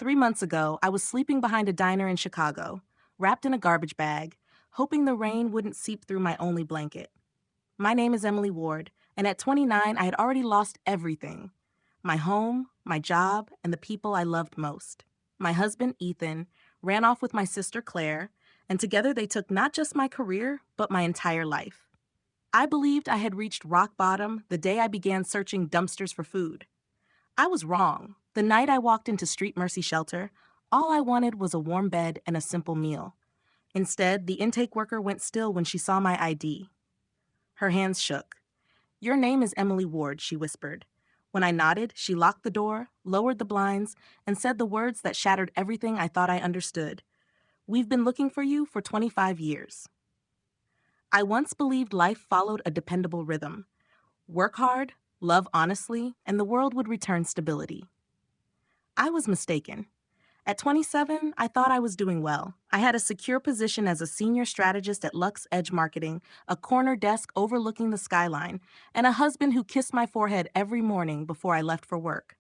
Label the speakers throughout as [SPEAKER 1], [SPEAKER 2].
[SPEAKER 1] 3 months ago, I was sleeping behind a diner in Chicago, wrapped in a garbage bag, hoping the rain wouldn't seep through my only blanket. My name is Emily Ward, and at 29, I had already lost everything: my home, my job, and the people I loved most. My husband, Ethan, ran off with my sister, Claire, and together they took not just my career, but my entire life. I believed I had reached rock bottom the day I began searching dumpsters for food. I was wrong. The night I walked into Street Mercy Shelter, all I wanted was a warm bed and a simple meal. Instead, the intake worker went still when she saw my ID. Her hands shook. "Your name is Emily Ward," she whispered. When I nodded, she locked the door, lowered the blinds, and said the words that shattered everything I thought I understood. "We've been looking for you for 25 years." I once believed life followed a dependable rhythm. Work hard, love honestly, and the world would return stability. I was mistaken. At 27, I thought I was doing well. I had a secure position as a senior strategist at Lux Edge Marketing, a corner desk overlooking the skyline, and a husband who kissed my forehead every morning before I left for work.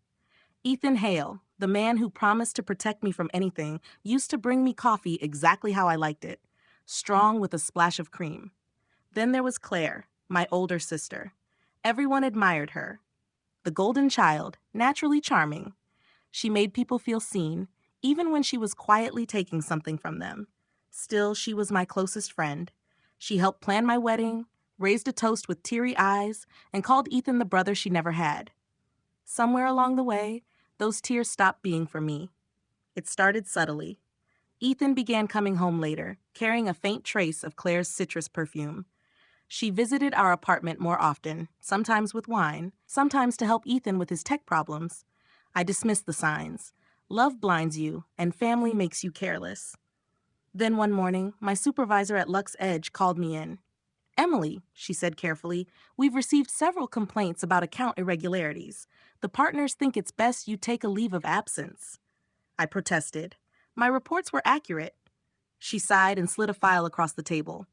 [SPEAKER 1] Ethan Hale, the man who promised to protect me from anything, used to bring me coffee exactly how I liked it, strong with a splash of cream. Then there was Claire, my older sister. Everyone admired her. The golden child, naturally charming. She made people feel seen, even when she was quietly taking something from them. Still, she was my closest friend. She helped plan my wedding, raised a toast with teary eyes, and called Ethan the brother she never had. Somewhere along the way, those tears stopped being for me. It started subtly. Ethan began coming home later, carrying a faint trace of Claire's citrus perfume. She visited our apartment more often, sometimes with wine, sometimes to help Ethan with his tech problems. I dismissed the signs. Love blinds you, and family makes you careless. Then one morning, my supervisor at Lux Edge called me in. "Emily," she said carefully, "we've received several complaints about account irregularities. The partners think it's best you take a leave of absence." I protested. My reports were accurate. She sighed and slid a file across the table.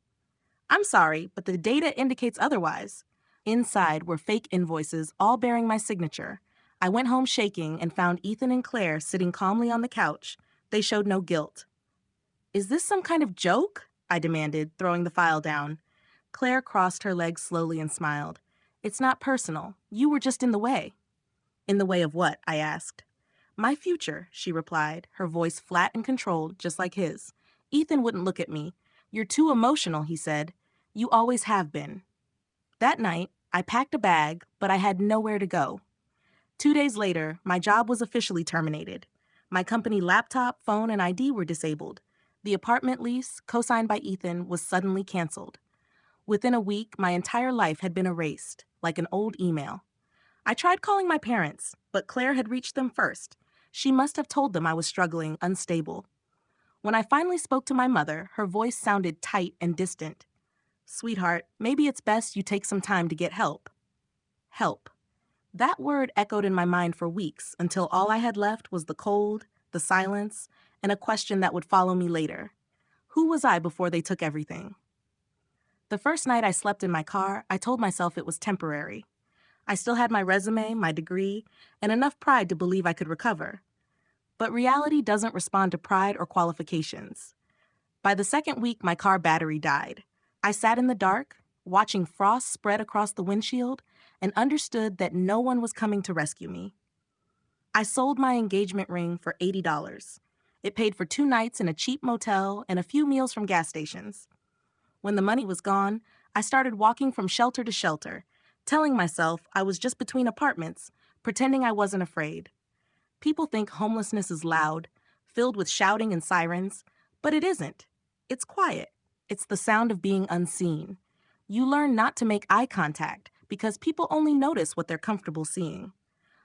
[SPEAKER 1] "I'm sorry, but the data indicates otherwise." Inside were fake invoices, all bearing my signature. I went home shaking and found Ethan and Claire sitting calmly on the couch. They showed no guilt. "Is this some kind of joke?" I demanded, throwing the file down. Claire crossed her legs slowly and smiled. "It's not personal. You were just in the way." "In the way of what?" I asked. "My future," she replied, her voice flat and controlled, just like his. Ethan wouldn't look at me. "You're too emotional," he said. "You always have been." That night, I packed a bag, but I had nowhere to go. 2 days later, my job was officially terminated. My company laptop, phone, and ID were disabled. The apartment lease, co-signed by Ethan, was suddenly canceled. Within a week, my entire life had been erased, like an old email. I tried calling my parents, but Claire had reached them first. She must have told them I was struggling, unstable. When I finally spoke to my mother, her voice sounded tight and distant. "Sweetheart, maybe it's best you take some time to get help." Help. That word echoed in my mind for weeks until all I had left was the cold, the silence, and a question that would follow me later. Who was I before they took everything? The first night I slept in my car, I told myself it was temporary. I still had my resume, my degree, and enough pride to believe I could recover. But reality doesn't respond to pride or qualifications. By the second week, my car battery died. I sat in the dark, watching frost spread across the windshield, and understood that no one was coming to rescue me. I sold my engagement ring for $80. It paid for 2 nights in a cheap motel and a few meals from gas stations. When the money was gone, I started walking from shelter to shelter, telling myself I was just between apartments, pretending I wasn't afraid. People think homelessness is loud, filled with shouting and sirens, but it isn't. It's quiet. It's the sound of being unseen. You learn not to make eye contact because people only notice what they're comfortable seeing.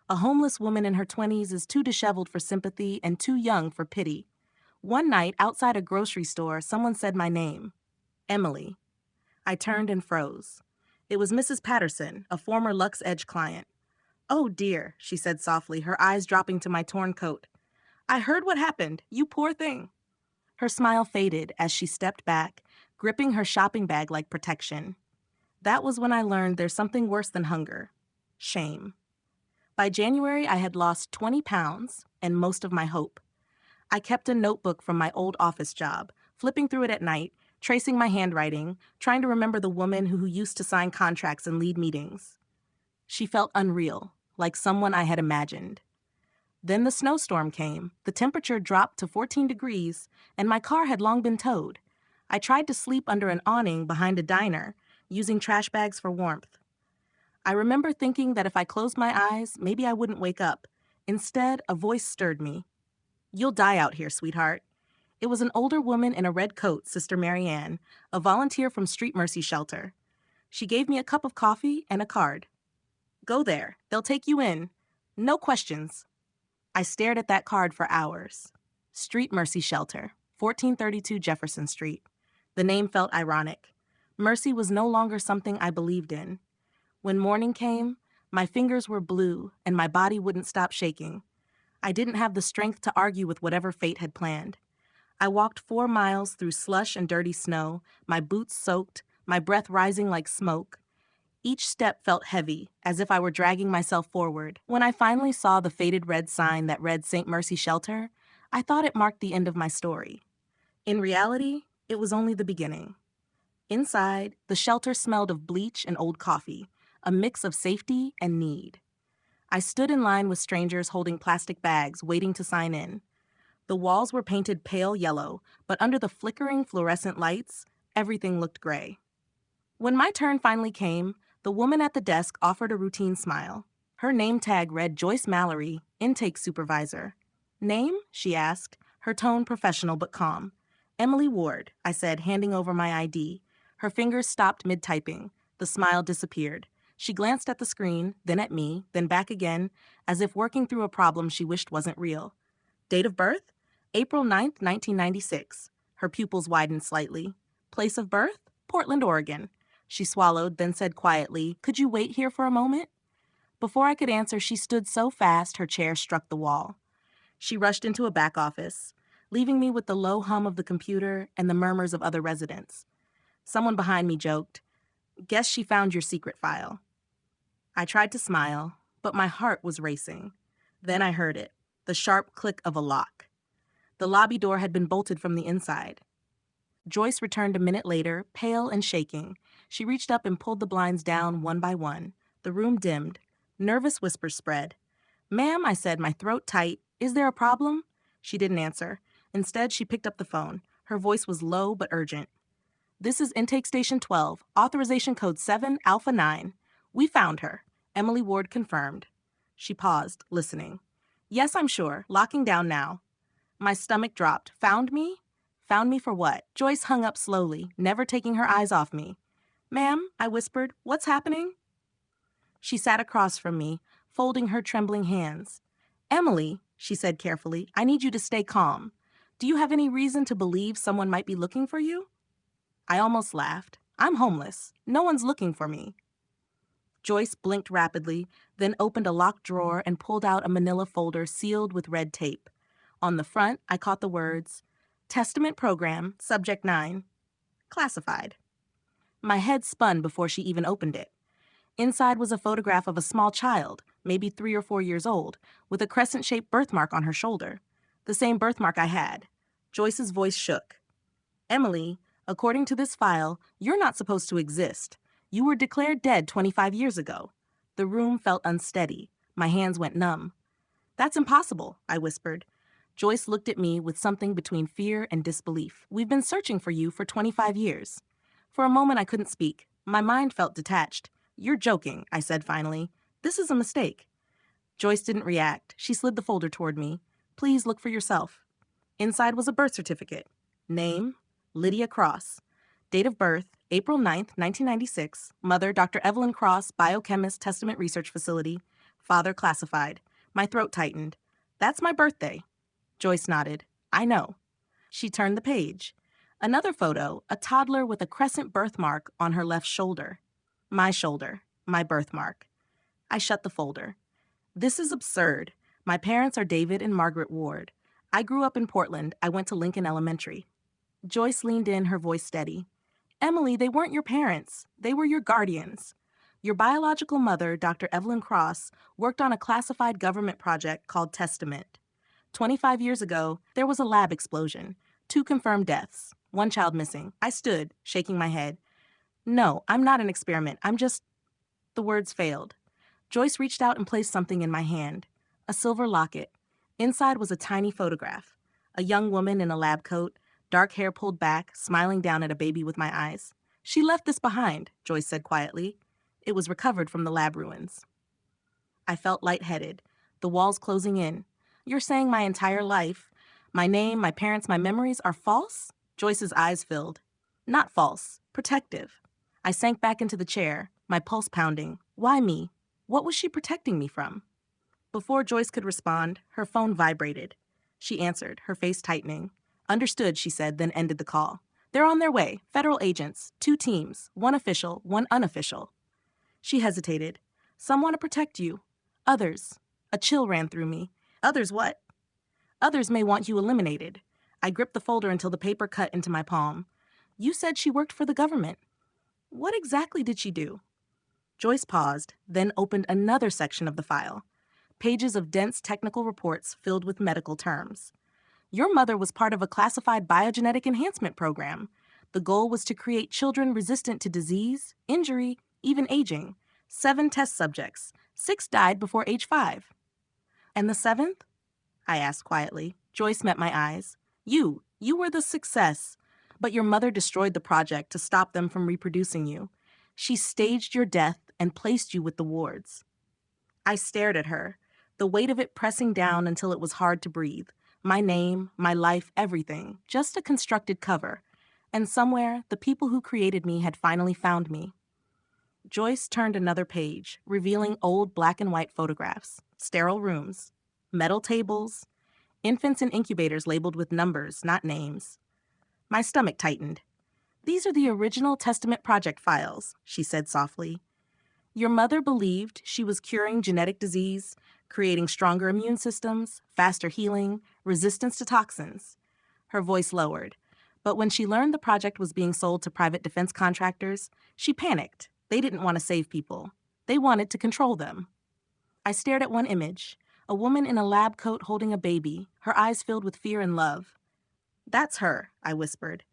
[SPEAKER 1] A homeless woman in her 20s is too disheveled for sympathy and too young for pity. One night, outside a grocery store, someone said my name. Emily. I turned and froze. It was Mrs. Patterson, a former Lux Edge client. "Oh dear," she said softly, her eyes dropping to my torn coat. "I heard what happened. You poor thing." Her smile faded as she stepped back, gripping her shopping bag like protection. That was when I learned there's something worse than hunger: shame. By January, I had lost 20 pounds and most of my hope. I kept a notebook from my old office job, flipping through it at night, tracing my handwriting, trying to remember the woman who used to sign contracts and lead meetings. She felt unreal, like someone I had imagined. Then the snowstorm came, the temperature dropped to 14 degrees, and my car had long been towed. I tried to sleep under an awning behind a diner, using trash bags for warmth. I remember thinking that if I closed my eyes, maybe I wouldn't wake up. Instead, a voice stirred me. "You'll die out here, sweetheart." It was an older woman in a red coat, Sister Mary Ann, a volunteer from Street Mercy Shelter. She gave me a cup of coffee and a card. "Go there. They'll take you in. No questions." I stared at that card for hours. Street Mercy Shelter, 1432 Jefferson Street. The name felt ironic. Mercy was no longer something I believed in. When morning came, my fingers were blue and my body wouldn't stop shaking. I didn't have the strength to argue with whatever fate had planned. I walked 4 miles through slush and dirty snow, my boots soaked, my breath rising like smoke. Each step felt heavy, as if I were dragging myself forward. When I finally saw the faded red sign that read St. Mercy Shelter, I thought it marked the end of my story. In reality, it was only the beginning. Inside, the shelter smelled of bleach and old coffee, a mix of safety and need. I stood in line with strangers holding plastic bags, waiting to sign in. The walls were painted pale yellow, but under the flickering fluorescent lights, everything looked gray. When my turn finally came, the woman at the desk offered a routine smile. Her name tag read Joyce Mallory, intake supervisor. "Name?" she asked, her tone professional but calm. "Emily Ward," I said, handing over my ID. Her fingers stopped mid-typing. The smile disappeared. She glanced at the screen, then at me, then back again, as if working through a problem she wished wasn't real. "Date of birth?" "April 9th, 1996. Her pupils widened slightly. "Place of birth?" "Portland, Oregon." She swallowed, then said quietly, "Could you wait here for a moment?" Before I could answer, she stood so fast her chair struck the wall. She rushed into a back office, leaving me with the low hum of the computer and the murmurs of other residents. Someone behind me joked, "Guess she found your secret file." I tried to smile, but my heart was racing. Then I heard it, the sharp click of a lock. The lobby door had been bolted from the inside. Joyce returned a minute later, pale and shaking. She reached up and pulled the blinds down one by one. The room dimmed. Nervous whispers spread. "Ma'am," I said, my throat tight, "is there a problem?" She didn't answer. Instead, she picked up the phone. Her voice was low but urgent. "This is Intake Station 12, Authorization Code 7, Alpha 9. We found her." Emily Ward confirmed. She paused, listening. "Yes, I'm sure. Locking down now." My stomach dropped. "Found me?" "Found me for what?" Joyce hung up slowly, never taking her eyes off me. "Ma'am," I whispered, "what's happening?" She sat across from me, folding her trembling hands. "Emily," she said carefully, "I need you to stay calm. Do you have any reason to believe someone might be looking for you?" I almost laughed. "I'm homeless. No one's looking for me." Joyce blinked rapidly, then opened a locked drawer and pulled out a manila folder sealed with red tape. On the front, I caught the words, "Testament Program, Subject 9. Classified." My head spun before she even opened it. Inside was a photograph of a small child, maybe 3 or 4 years old, with a crescent-shaped birthmark on her shoulder. The same birthmark I had. Joyce's voice shook. "Emily, according to this file, you're not supposed to exist. You were declared dead 25 years ago." The room felt unsteady. My hands went numb. "That's impossible," I whispered. Joyce looked at me with something between fear and disbelief. "We've been searching for you for 25 years. For a moment, I couldn't speak. My mind felt detached. "You're joking," I said finally. "This is a mistake." Joyce didn't react. She slid the folder toward me. "Please look for yourself." Inside was a birth certificate. Name, Lydia Cross. Date of birth, April 9th, 1996. Mother, Dr. Evelyn Cross, biochemist, Testament Research Facility. Father, classified. My throat tightened. "That's my birthday." Joyce nodded. "I know." She turned the page. Another photo, a toddler with a crescent birthmark on her left shoulder. My shoulder, my birthmark. I shut the folder. "This is absurd. My parents are David and Margaret Ward. I grew up in Portland. I went to Lincoln Elementary." Joyce leaned in, her voice steady. "Emily, they weren't your parents. They were your guardians. Your biological mother, Dr. Evelyn Cross, worked on a classified government project called Testament. 25 years ago, there was a lab explosion. 2 confirmed deaths. 1 child missing. I stood, shaking my head. No, I'm not an experiment. I'm just... The words failed. Joyce reached out and placed something in my hand. A silver locket. Inside was a tiny photograph. A young woman in a lab coat, dark hair pulled back, smiling down at a baby with my eyes. She left this behind, Joyce said quietly. It was recovered from the lab ruins. I felt lightheaded, the walls closing in. You're saying my entire life, my name, my parents, my memories are false? Joyce's eyes filled. Not false, protective. I sank back into the chair, my pulse pounding. Why me? What was she protecting me from? Before Joyce could respond, her phone vibrated. She answered, her face tightening. Understood, she said, then ended the call. They're on their way, federal agents, 2 teams, 1 official, 1 unofficial. She hesitated. Some want to protect you. Others. A chill ran through me. Others what? Others may want you eliminated. I gripped the folder until the paper cut into my palm. You said she worked for the government. What exactly did she do? Joyce paused, then opened another section of the file. Pages of dense technical reports filled with medical terms. Your mother was part of a classified biogenetic enhancement program. The goal was to create children resistant to disease, injury, even aging. 7 test subjects. 6 died before age 5. And the 7th? I asked quietly. Joyce met my eyes. You were the success. But your mother destroyed the project to stop them from reproducing you. She staged your death and placed you with the wards. I stared at her, the weight of it pressing down until it was hard to breathe. My name, my life, everything, just a constructed cover. And somewhere, the people who created me had finally found me. Joyce turned another page, revealing old black and white photographs, sterile rooms, metal tables, infants in incubators labeled with numbers, not names. My stomach tightened. These are the original Testament Project files, she said softly. Your mother believed she was curing genetic disease, creating stronger immune systems, faster healing, resistance to toxins. Her voice lowered. But when she learned the project was being sold to private defense contractors, she panicked. They didn't want to save people. They wanted to control them. I stared at one image, a woman in a lab coat holding a baby, her eyes filled with fear and love. That's her, I whispered.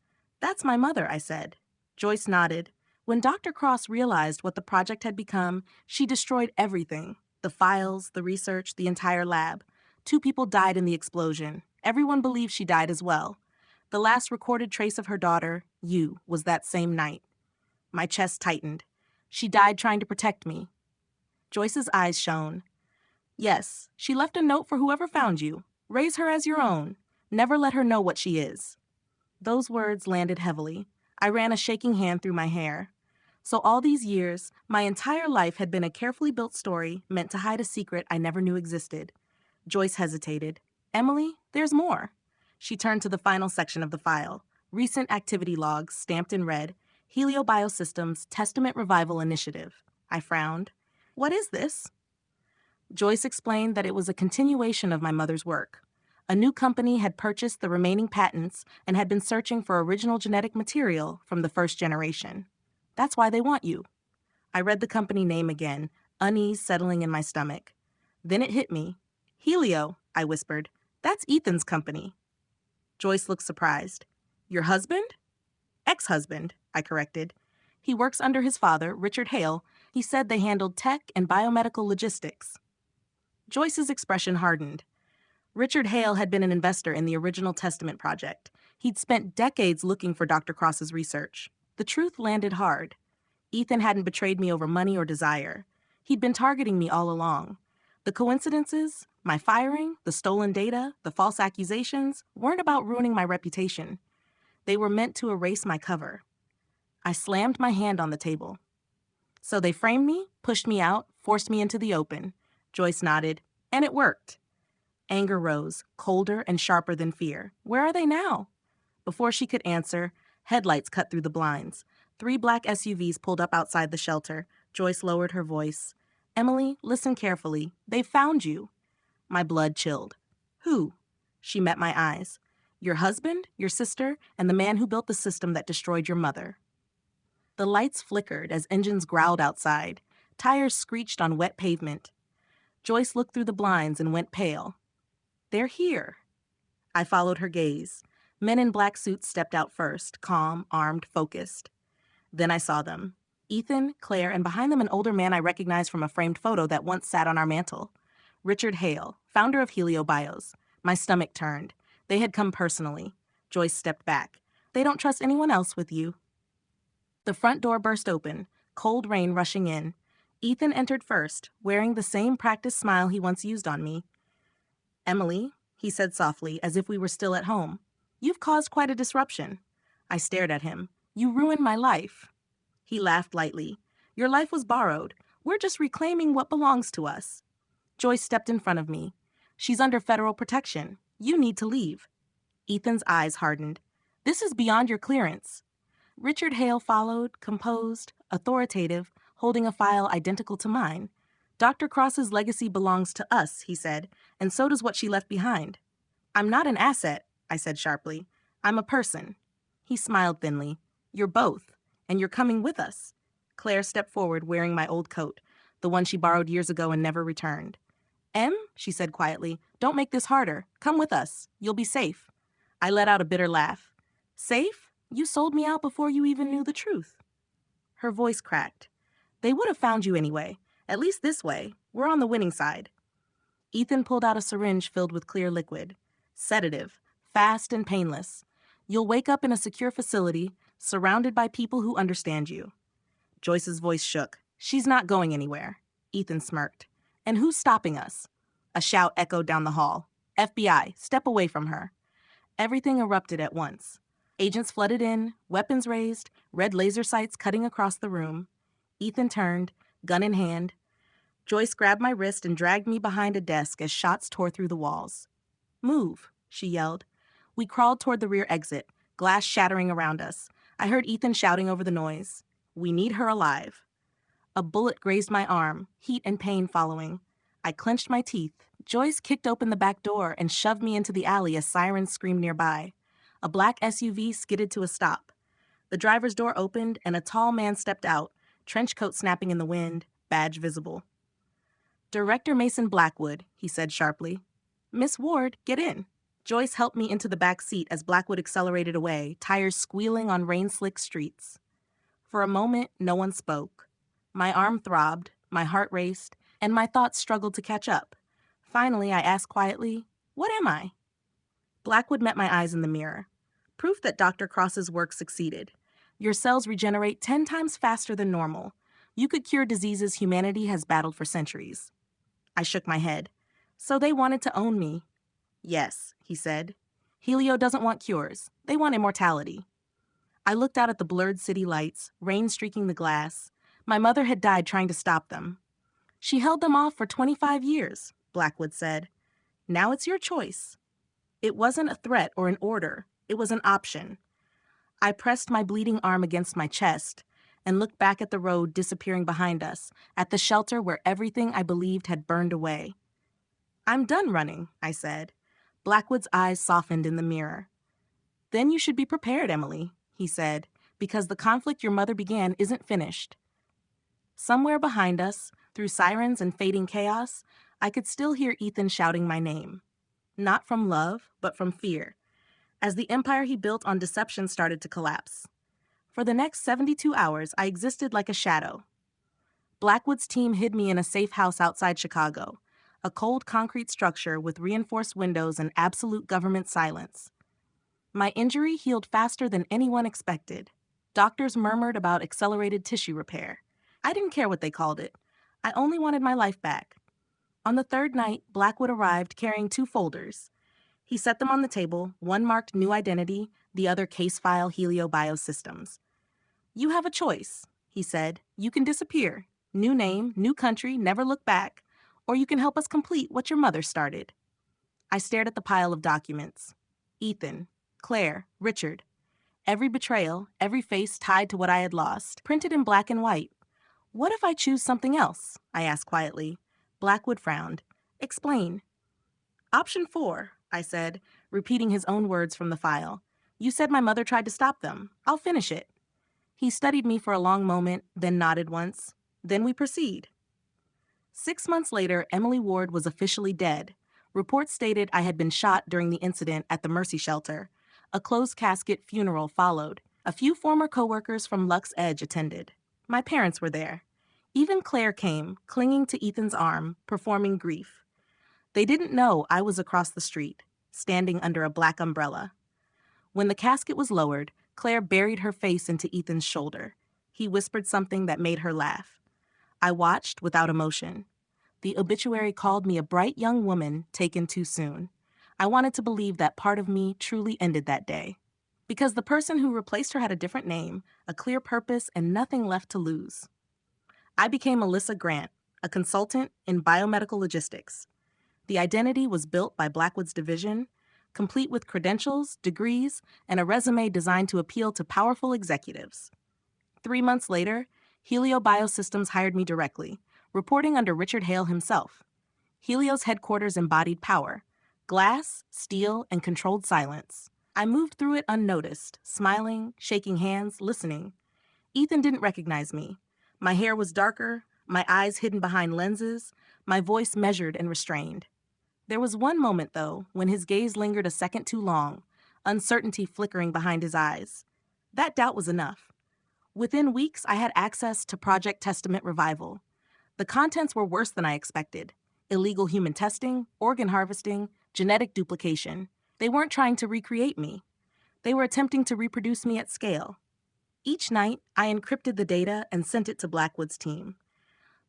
[SPEAKER 1] That's my mother, I said. Joyce nodded. When Dr. Cross realized what the project had become, she destroyed everything. The files, the research, the entire lab. 2 people died in the explosion. Everyone believed she died as well. The last recorded trace of her daughter, you, was that same night. My chest tightened. She died trying to protect me. Joyce's eyes shone. Yes, she left a note for whoever found you. Raise her as your own. Never let her know what she is. Those words landed heavily. I ran a shaking hand through my hair. So all these years, my entire life had been a carefully built story meant to hide a secret I never knew existed. Joyce hesitated. Emily, there's more. She turned to the final section of the file. Recent activity logs, stamped in red. Helio Biosystems Testament Revival Initiative. I frowned. What is this? Joyce explained that it was a continuation of my mother's work. A new company had purchased the remaining patents and had been searching for original genetic material from the first generation. That's why they want you. I read the company name again, unease settling in my stomach. Then it hit me. Helio, I whispered. That's Ethan's company. Joyce looked surprised. Your husband? Ex-husband, I corrected. He works under his father, Richard Hale. He said they handled tech and biomedical logistics. Joyce's expression hardened. Richard Hale had been an investor in the original Testament project. He'd spent decades looking for Dr. Cross's research. The truth landed hard. Ethan hadn't betrayed me over money or desire. He'd been targeting me all along. The coincidences, my firing, the stolen data, the false accusations, weren't about ruining my reputation. They were meant to erase my cover. I slammed my hand on the table. So they framed me, pushed me out, forced me into the open. Joyce nodded. And it worked. Anger rose, colder and sharper than fear. Where are they now? Before she could answer, headlights cut through the blinds. 3 black SUVs pulled up outside the shelter. Joyce lowered her voice. Emily, listen carefully. They've found you. My blood chilled. Who? She met my eyes. Your husband, your sister, and the man who built the system that destroyed your mother. The lights flickered as engines growled outside. Tires screeched on wet pavement. Joyce looked through the blinds and went pale. They're here. I followed her gaze. Men in black suits stepped out first, calm, armed, focused. Then I saw them. Ethan, Claire, and behind them an older man I recognized from a framed photo that once sat on our mantel. Richard Hale, founder of HelioBios. My stomach turned. They had come personally. Joyce stepped back. They don't trust anyone else with you. The front door burst open, cold rain rushing in. Ethan entered first, wearing the same practiced smile he once used on me. Emily, he said softly, as if we were still at home, you've caused quite a disruption. I stared at him. You ruined my life. He laughed lightly. Your life was borrowed. We're just reclaiming what belongs to us. Joyce stepped in front of me. She's under federal protection. You need to leave. Ethan's eyes hardened. This is beyond your clearance. Richard Hale followed, composed, authoritative, holding a file identical to mine. Dr. Cross's legacy belongs to us, he said, and so does what she left behind. I'm not an asset, I said sharply. I'm a person. He smiled thinly. You're both, and you're coming with us. Claire stepped forward wearing my old coat, the one she borrowed years ago and never returned. Em, she said quietly, don't make this harder. Come with us. You'll be safe. I let out a bitter laugh. Safe? You sold me out before you even knew the truth. Her voice cracked. They would have found you anyway. At least this way. We're on the winning side. Ethan pulled out a syringe filled with clear liquid. Sedative. Fast and painless. You'll wake up in a secure facility, surrounded by people who understand you. Joyce's voice shook. She's not going anywhere. Ethan smirked. And who's stopping us? A shout echoed down the hall. FBI, step away from her. Everything erupted at once. Agents flooded in, weapons raised, red laser sights cutting across the room. Ethan turned, gun in hand. Joyce grabbed my wrist and dragged me behind a desk as shots tore through the walls. Move, she yelled. We crawled toward the rear exit, glass shattering around us. I heard Ethan shouting over the noise. We need her alive. A bullet grazed my arm, heat and pain following. I clenched my teeth. Joyce kicked open the back door and shoved me into the alley as sirens screamed nearby. A black SUV skidded to a stop. The driver's door opened and a tall man stepped out, trench coat snapping in the wind, badge visible. Director Mason Blackwood, he said sharply. Miss Ward, get in. Joyce helped me into the back seat as Blackwood accelerated away, tires squealing on rain-slick streets. For a moment, no one spoke. My arm throbbed, my heart raced, and my thoughts struggled to catch up. Finally, I asked quietly, what am I? Blackwood met my eyes in the mirror. Proof that Dr. Cross's work succeeded. Your cells regenerate 10 times faster than normal. You could cure diseases humanity has battled for centuries. I shook my head. So they wanted to own me. Yes, he said. Helio doesn't want cures. They want immortality. I looked out at the blurred city lights, rain streaking the glass. My mother had died trying to stop them. She held them off for 25 years, Blackwood said. Now it's your choice. It wasn't a threat or an order. It was an option. I pressed my bleeding arm against my chest and looked back at the road disappearing behind us, at the shelter where everything I believed had burned away. I'm done running, I said. Blackwood's eyes softened in the mirror. Then you should be prepared, Emily, he said, because the conflict your mother began isn't finished. Somewhere behind us, through sirens and fading chaos, I could still hear Ethan shouting my name. Not from love, but from fear, as the empire he built on deception started to collapse. For the next 72 hours, I existed like a shadow. Blackwood's team hid me in a safe house outside Chicago, a cold concrete structure with reinforced windows and absolute government silence. My injury healed faster than anyone expected. Doctors murmured about accelerated tissue repair. I didn't care what they called it. I only wanted my life back. On the third night, Blackwood arrived carrying 2 folders. He set them on the table, one marked New Identity, the other Case File HelioBios Systems. You have a choice, he said. You can disappear. New name, new country, never look back. Or you can help us complete what your mother started. I stared at the pile of documents. Ethan, Claire, Richard. Every betrayal, every face tied to what I had lost, printed in black and white. What if I choose something else? I asked quietly. Blackwood frowned. Explain. Option 4, I said, repeating his own words from the file. You said my mother tried to stop them. I'll finish it. He studied me for a long moment, then nodded once. Then we proceed. 6 months later, Emily Ward was officially dead, Reports stated I had been shot during the incident at the Mercy Shelter. A closed casket funeral followed. A few former coworkers from Lux Edge attended. My parents were there. Even Claire came, clinging to Ethan's arm, performing grief. They didn't know I was across the street, standing under a black umbrella. When the casket was lowered, Claire buried her face into Ethan's shoulder. He whispered something that made her laugh. I watched without emotion. The obituary called me a bright young woman taken too soon. I wanted to believe that part of me truly ended that day. Because the person who replaced her had a different name, a clear purpose, and nothing left to lose. I became Alyssa Grant, a consultant in biomedical logistics. The identity was built by Blackwood's division, complete with credentials, degrees, and a resume designed to appeal to powerful executives. 3 months later, Helio Biosystems hired me directly, reporting under Richard Hale himself. Helio's headquarters embodied power: glass, steel, and controlled silence. I moved through it unnoticed, smiling, shaking hands, listening. Ethan didn't recognize me. My hair was darker, my eyes hidden behind lenses, my voice measured and restrained. There was one moment, though, when his gaze lingered a second too long, uncertainty flickering behind his eyes. That doubt was enough. Within weeks, I had access to Project Testament Revival. The contents were worse than I expected: illegal human testing, organ harvesting, genetic duplication. They weren't trying to recreate me. They were attempting to reproduce me at scale. Each night, I encrypted the data and sent it to Blackwood's team.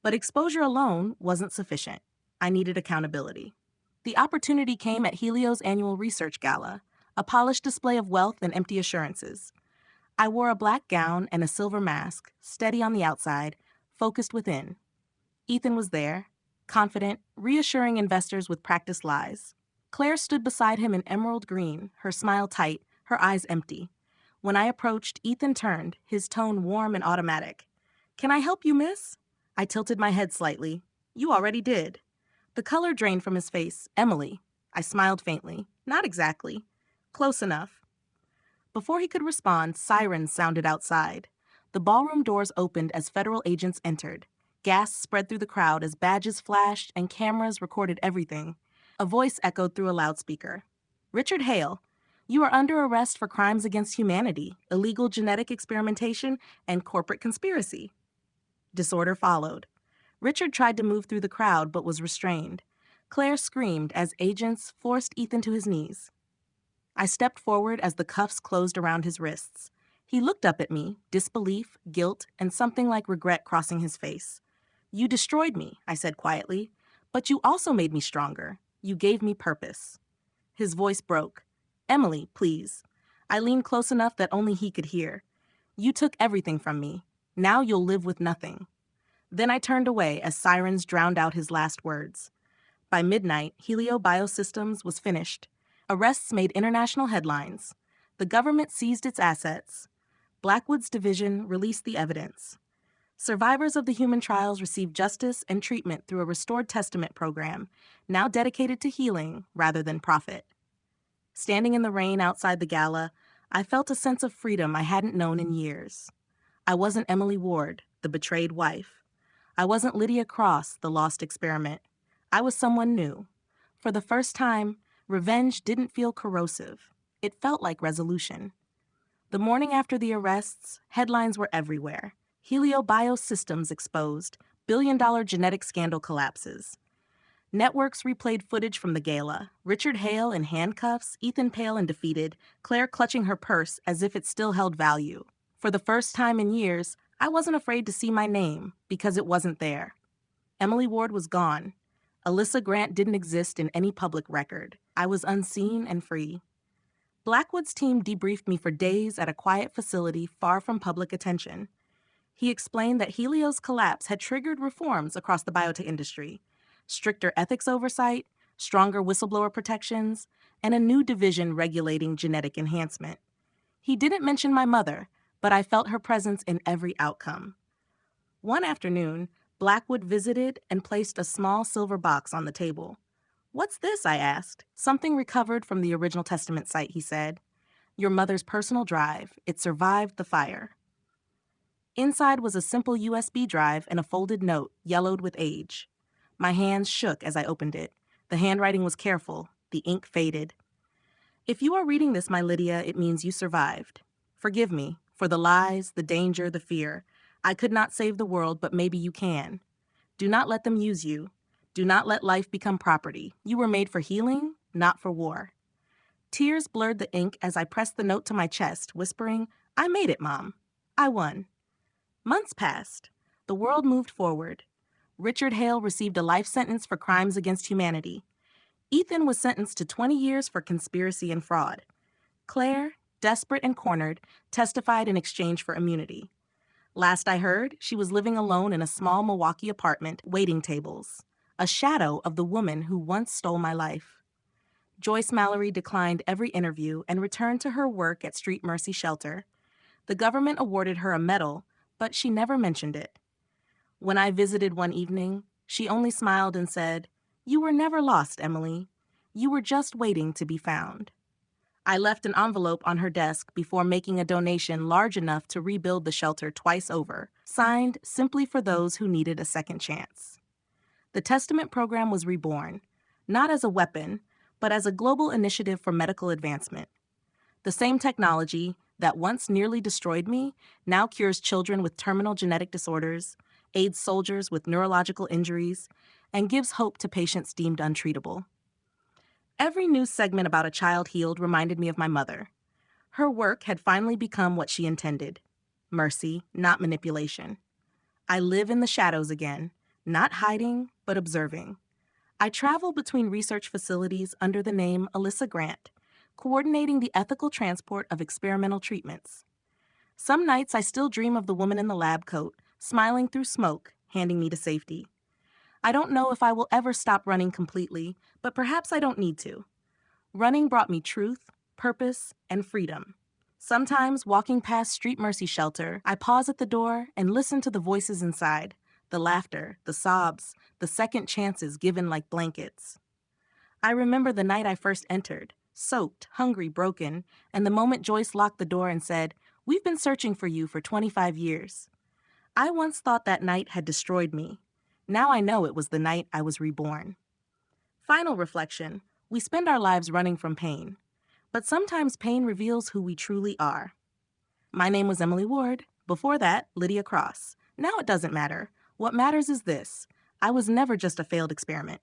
[SPEAKER 1] But exposure alone wasn't sufficient. I needed accountability. The opportunity came at Helio's annual research gala, a polished display of wealth and empty assurances. I wore a black gown and a silver mask, steady on the outside, focused within. Ethan was there, confident, reassuring investors with practiced lies. Claire stood beside him in emerald green, her smile tight, her eyes empty. When I approached, Ethan turned, his tone warm and automatic. "Can I help you, miss?" I tilted my head slightly. "You already did." The color drained from his face. "Emily." I smiled faintly. "Not exactly." "Close enough." Before he could respond, sirens sounded outside. The ballroom doors opened as federal agents entered. Gas spread through the crowd as badges flashed and cameras recorded everything. A voice echoed through a loudspeaker. "Richard Hale, you are under arrest for crimes against humanity, illegal genetic experimentation, and corporate conspiracy." Disorder followed. Richard tried to move through the crowd but was restrained. Claire screamed as agents forced Ethan to his knees. I stepped forward as the cuffs closed around his wrists. He looked up at me, disbelief, guilt, and something like regret crossing his face. "You destroyed me," I said quietly, "but you also made me stronger. You gave me purpose." His voice broke. "Emily, please." I leaned close enough that only he could hear. "You took everything from me. Now you'll live with nothing." Then I turned away as sirens drowned out his last words. By midnight, Helio Biosystems was finished. Arrests made international headlines. The government seized its assets. Blackwood's division released the evidence. Survivors of the human trials received justice and treatment through a restored testament program, now dedicated to healing rather than profit. Standing in the rain outside the gala, I felt a sense of freedom I hadn't known in years. I wasn't Emily Ward, the betrayed wife. I wasn't Lydia Cross, the lost experiment. I was someone new. For the first time, revenge didn't feel corrosive. It felt like resolution. The morning after the arrests, headlines were everywhere. Helio Biosystems exposed. Billion-dollar genetic scandal collapses. Networks replayed footage from the gala. Richard Hale in handcuffs, Ethan pale and defeated, Claire clutching her purse as if it still held value. For the first time in years, I wasn't afraid to see my name because it wasn't there. Emily Ward was gone. Alyssa Grant didn't exist in any public record. I was unseen and free. Blackwood's team debriefed me for days at a quiet facility far from public attention. He explained that Helio's collapse had triggered reforms across the biotech industry: stricter ethics oversight, stronger whistleblower protections, and a new division regulating genetic enhancement. He didn't mention my mother, but I felt her presence in every outcome. One afternoon, Blackwood visited and placed a small silver box on the table. "What's this?" I asked. "Something recovered from the original testament site," he said. "Your mother's personal drive. It survived the fire." Inside was a simple USB drive and a folded note, yellowed with age. My hands shook as I opened it. The handwriting was careful, the ink faded. If you are reading this, my Lydia, it means you survived. Forgive me for the lies, the danger, the fear. I could not save the world, but maybe you can. Do not let them use you. Do not let life become property. You were made for healing, not for war. Tears blurred the ink as I pressed the note to my chest, whispering, I made it, Mom. I won. Months passed. The world moved forward. Richard Hale received a life sentence for crimes against humanity. Ethan was sentenced to 20 years for conspiracy and fraud. Claire, desperate and cornered, testified in exchange for immunity. Last I heard, she was living alone in a small Milwaukee apartment, waiting tables, a shadow of the woman who once stole my life. Joyce Mallory declined every interview and returned to her work at Street Mercy Shelter. The government awarded her a medal, but she never mentioned it. When I visited one evening, she only smiled and said, You were never lost, Emily. You were just waiting to be found. I left an envelope on her desk before making a donation large enough to rebuild the shelter twice over, signed simply for those who needed a second chance. The Testament program was reborn, not as a weapon, but as a global initiative for medical advancement. The same technology that once nearly destroyed me now cures children with terminal genetic disorders, aids soldiers with neurological injuries, and gives hope to patients deemed untreatable. Every news segment about a child healed reminded me of my mother. Her work had finally become what she intended: mercy, not manipulation. I live in the shadows again, not hiding, but observing. I travel between research facilities under the name Alyssa Grant, coordinating the ethical transport of experimental treatments. Some nights I still dream of the woman in the lab coat, smiling through smoke, handing me to safety. I don't know if I will ever stop running completely, but perhaps I don't need to. Running brought me truth, purpose, and freedom. Sometimes, walking past Street Mercy Shelter, I pause at the door and listen to the voices inside, the laughter, the sobs, the second chances given like blankets. I remember the night I first entered, soaked, hungry, broken, and the moment Joyce locked the door and said, We've been searching for you for 25 years. I once thought that night had destroyed me. Now I know it was the night I was reborn. Final reflection: we spend our lives running from pain, but sometimes pain reveals who we truly are. My name was Emily Ward. Before that, Lydia Cross. Now it doesn't matter. What matters is this: I was never just a failed experiment.